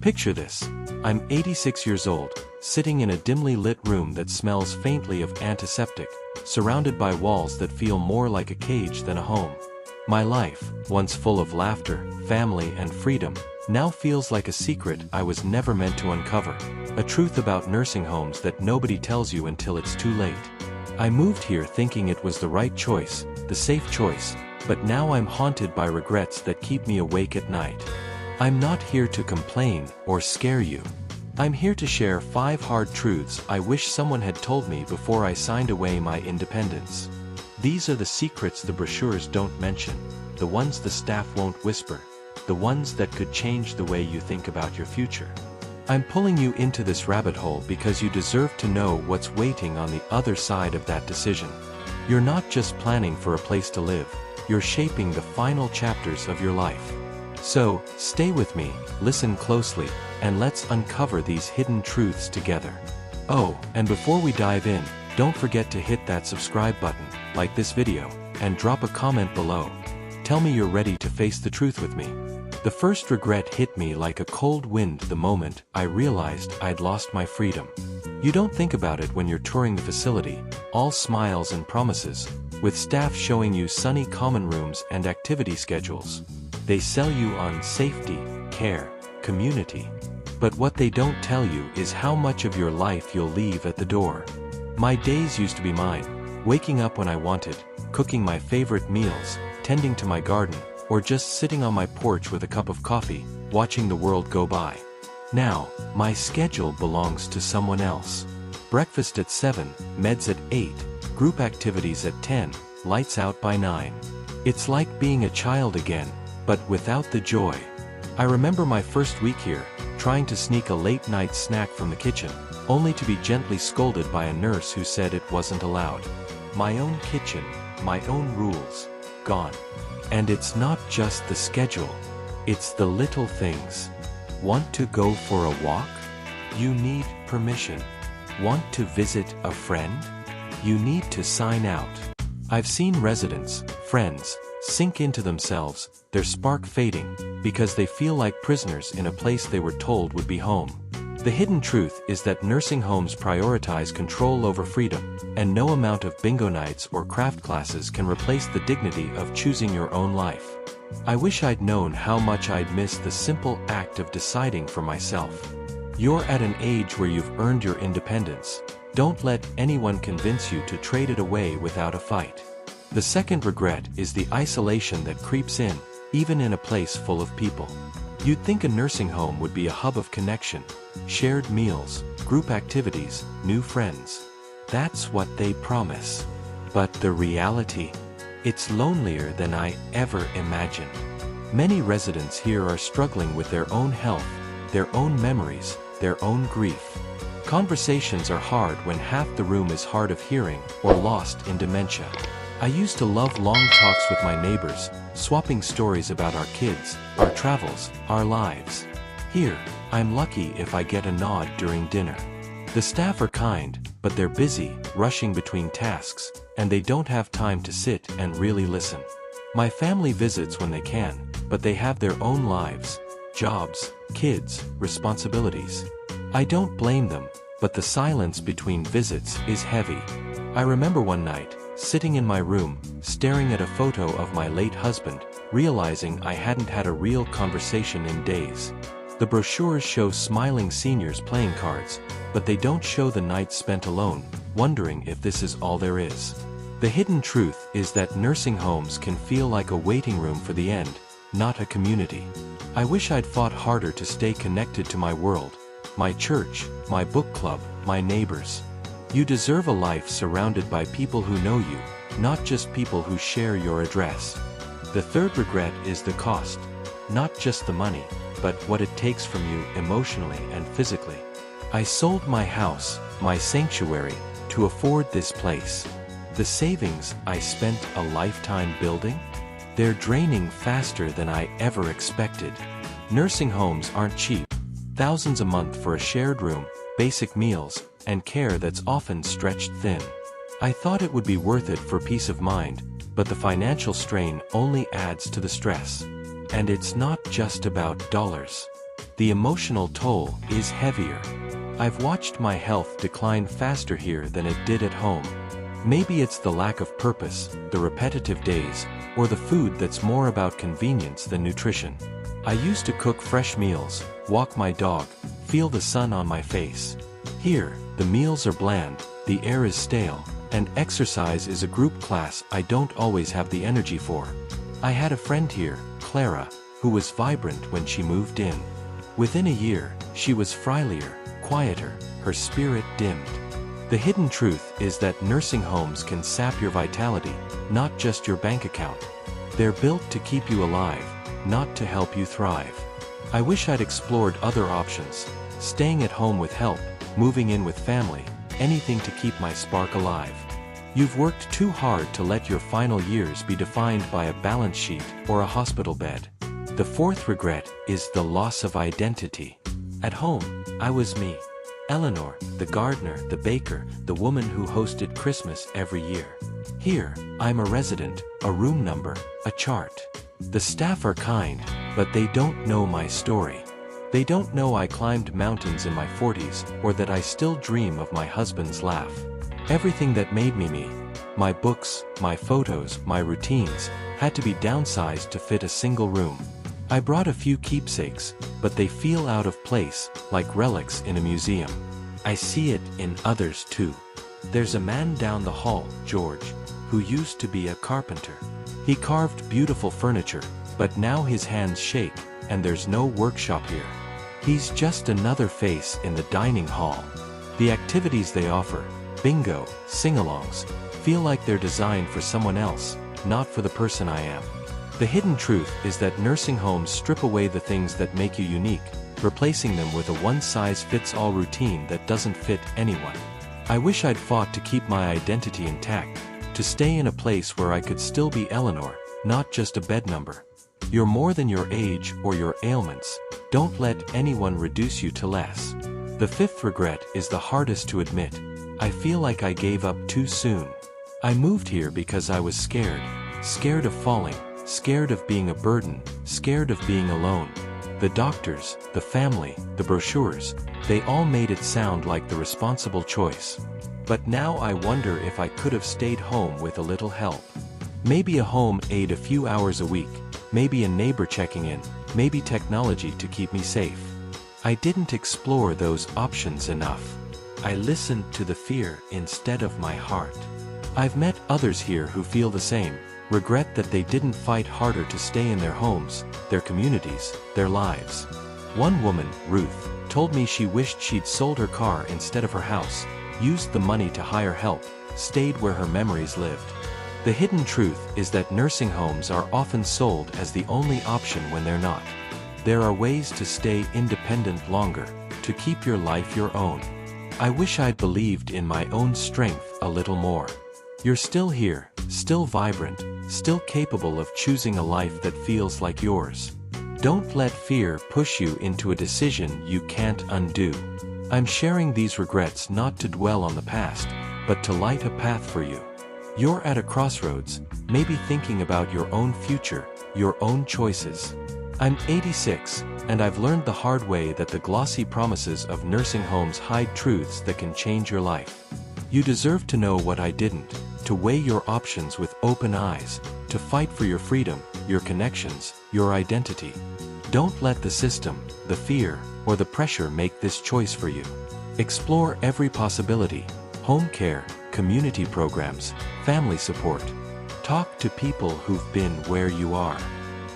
Picture this. I'm 86 years old, sitting in a dimly lit room that smells faintly of antiseptic, surrounded by walls that feel more like a cage than a home. My life, once full of laughter, family and freedom, now feels like a secret I was never meant to uncover. A truth about nursing homes that nobody tells you until it's too late. I moved here thinking it was the right choice, the safe choice, but now I'm haunted by regrets that keep me awake at night. I'm not here to complain or scare you. I'm here to share 5 hard truths I wish someone had told me before I signed away my independence. These are the secrets the brochures don't mention, the ones the staff won't whisper, the ones that could change the way you think about your future. I'm pulling you into this rabbit hole because you deserve to know what's waiting on the other side of that decision. You're not just planning for a place to live, you're shaping the final chapters of your life. So, stay with me, listen closely, and let's uncover these hidden truths together. Oh, and before we dive in, don't forget to hit that subscribe button, like this video, and drop a comment below. Tell me you're ready to face the truth with me. The first regret hit me like a cold wind the moment I realized I'd lost my freedom. You don't think about it when you're touring the facility, all smiles and promises, with staff showing you sunny common rooms and activity schedules. They sell you on safety, care, community. But what they don't tell you is how much of your life you'll leave at the door. My days used to be mine, waking up when I wanted, cooking my favorite meals, tending to my garden, or just sitting on my porch with a cup of coffee, watching the world go by. Now, my schedule belongs to someone else. Breakfast at 7, meds at 8, group activities at 10, lights out by 9. It's like being a child again, but without the joy. I remember my first week here, trying to sneak a late-night snack from the kitchen, only to be gently scolded by a nurse who said it wasn't allowed. My own kitchen, my own rules, gone. And it's not just the schedule, it's the little things. Want to go for a walk? You need permission. Want to visit a friend? You need to sign out. I've seen residents, friends, sink into themselves, their spark fading, because they feel like prisoners in a place they were told would be home. The hidden truth is that nursing homes prioritize control over freedom, and no amount of bingo nights or craft classes can replace the dignity of choosing your own life. I wish I'd known how much I'd miss the simple act of deciding for myself. You're at an age where you've earned your independence. Don't let anyone convince you to trade it away without a fight. The second regret is the isolation that creeps in, even in a place full of people. You'd think a nursing home would be a hub of connection, shared meals, group activities, new friends. That's what they promise. But the reality? It's lonelier than I ever imagined. Many residents here are struggling with their own health, their own memories, their own grief. Conversations are hard when half the room is hard of hearing or lost in dementia. I used to love long talks with my neighbors, swapping stories about our kids, our travels, our lives. Here, I'm lucky if I get a nod during dinner. The staff are kind, but they're busy, rushing between tasks, and they don't have time to sit and really listen. My family visits when they can, but they have their own lives, jobs, kids, responsibilities. I don't blame them, but the silence between visits is heavy. I remember one night, sitting in my room, staring at a photo of my late husband, realizing I hadn't had a real conversation in days. The brochures show smiling seniors playing cards, but they don't show the nights spent alone, wondering if this is all there is. The hidden truth is that nursing homes can feel like a waiting room for the end, not a community. I wish I'd fought harder to stay connected to my world, my church, my book club, my neighbors. You deserve a life surrounded by people who know you, not just people who share your address. The third regret is the cost. Not just the money, but what it takes from you emotionally and physically. I sold my house, my sanctuary, to afford this place. The savings I spent a lifetime building? They're draining faster than I ever expected. Nursing homes aren't cheap. Thousands a month for a shared room, basic meals, and care that's often stretched thin. I thought it would be worth it for peace of mind, but the financial strain only adds to the stress. And it's not just about dollars. the emotional toll is heavier. I've watched my health decline faster here than it did at home. Maybe it's the lack of purpose, the repetitive days, or the food that's more about convenience than nutrition. I used to cook fresh meals, walk my dog, feel the sun on my face. Here, the meals are bland, the air is stale, and exercise is a group class I don't always have the energy for. I had a friend here, Clara, who was vibrant when she moved in. Within a year, she was frilier, quieter, her spirit dimmed. The hidden truth is that nursing homes can sap your vitality, not just your bank account. They're built to keep you alive, not to help you thrive. I wish I'd explored other options, staying at home with help, moving in with family, anything to keep my spark alive. You've worked too hard to let your final years be defined by a balance sheet or a hospital bed. The fourth regret is the loss of identity. At home, I was me. Eleanor, the gardener, the baker, the woman who hosted Christmas every year. Here, I'm a resident, a room number, a chart. The staff are kind, but they don't know my story. They don't know I climbed mountains in my 40s, or that I still dream of my husband's laugh. Everything that made me, my books, my photos, my routines, had to be downsized to fit a single room. I brought a few keepsakes, but they feel out of place, like relics in a museum. I see it in others too. There's a man down the hall, George, who used to be a carpenter. He carved beautiful furniture, but now his hands shake, and there's no workshop here. He's just another face in the dining hall. The activities they offer, bingo, sing-alongs, feel like they're designed for someone else, not for the person I am. The hidden truth is that nursing homes strip away the things that make you unique, replacing them with a one-size-fits-all routine that doesn't fit anyone. I wish I'd fought to keep my identity intact, to stay in a place where I could still be Eleanor, not just a bed number. You're more than your age or your ailments. Don't let anyone reduce you to less. The fifth regret is the hardest to admit. I feel like I gave up too soon. I moved here because I was scared. Scared of falling, scared of being a burden, scared of being alone. The doctors, the family, the brochures, they all made it sound like the responsible choice. But now I wonder if I could have stayed home with a little help. Maybe a home aide a few hours a week, maybe a neighbor checking in, maybe technology to keep me safe. I didn't explore those options enough. I listened to the fear instead of my heart. I've met others here who feel the same, regret that they didn't fight harder to stay in their homes, their communities, their lives. One woman, Ruth, told me she wished she'd sold her car instead of her house, used the money to hire help, stayed where her memories lived. The hidden truth is that nursing homes are often sold as the only option when they're not. There are ways to stay independent longer, to keep your life your own. I wish I'd believed in my own strength a little more. You're still here, still vibrant, still capable of choosing a life that feels like yours. Don't let fear push you into a decision you can't undo. I'm sharing these regrets not to dwell on the past, but to light a path for you. You're at a crossroads, maybe thinking about your own future, your own choices. I'm 86, and I've learned the hard way that the glossy promises of nursing homes hide truths that can change your life. You deserve to know what I didn't, to weigh your options with open eyes, to fight for your freedom, your connections, your identity. Don't let the system, the fear, or the pressure make this choice for you. Explore every possibility: home care, community programs, family support. Talk to people who've been where you are.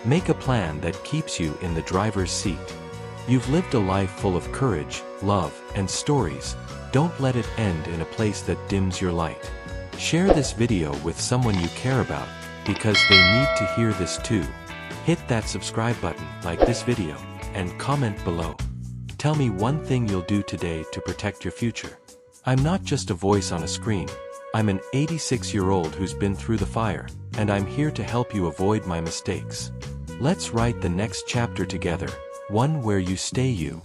Make a plan that keeps you in the driver's seat. You've lived a life full of courage, love, and stories. Don't let it end in a place that dims your light. Share this video with someone you care about, because they need to hear this too. Hit that subscribe button, like this video, and comment below. Tell me one thing you'll do today to protect your future. I'm not just a voice on a screen. I'm an 86-year-old who's been through the fire, and I'm here to help you avoid my mistakes. Let's write the next chapter together, one where you stay you.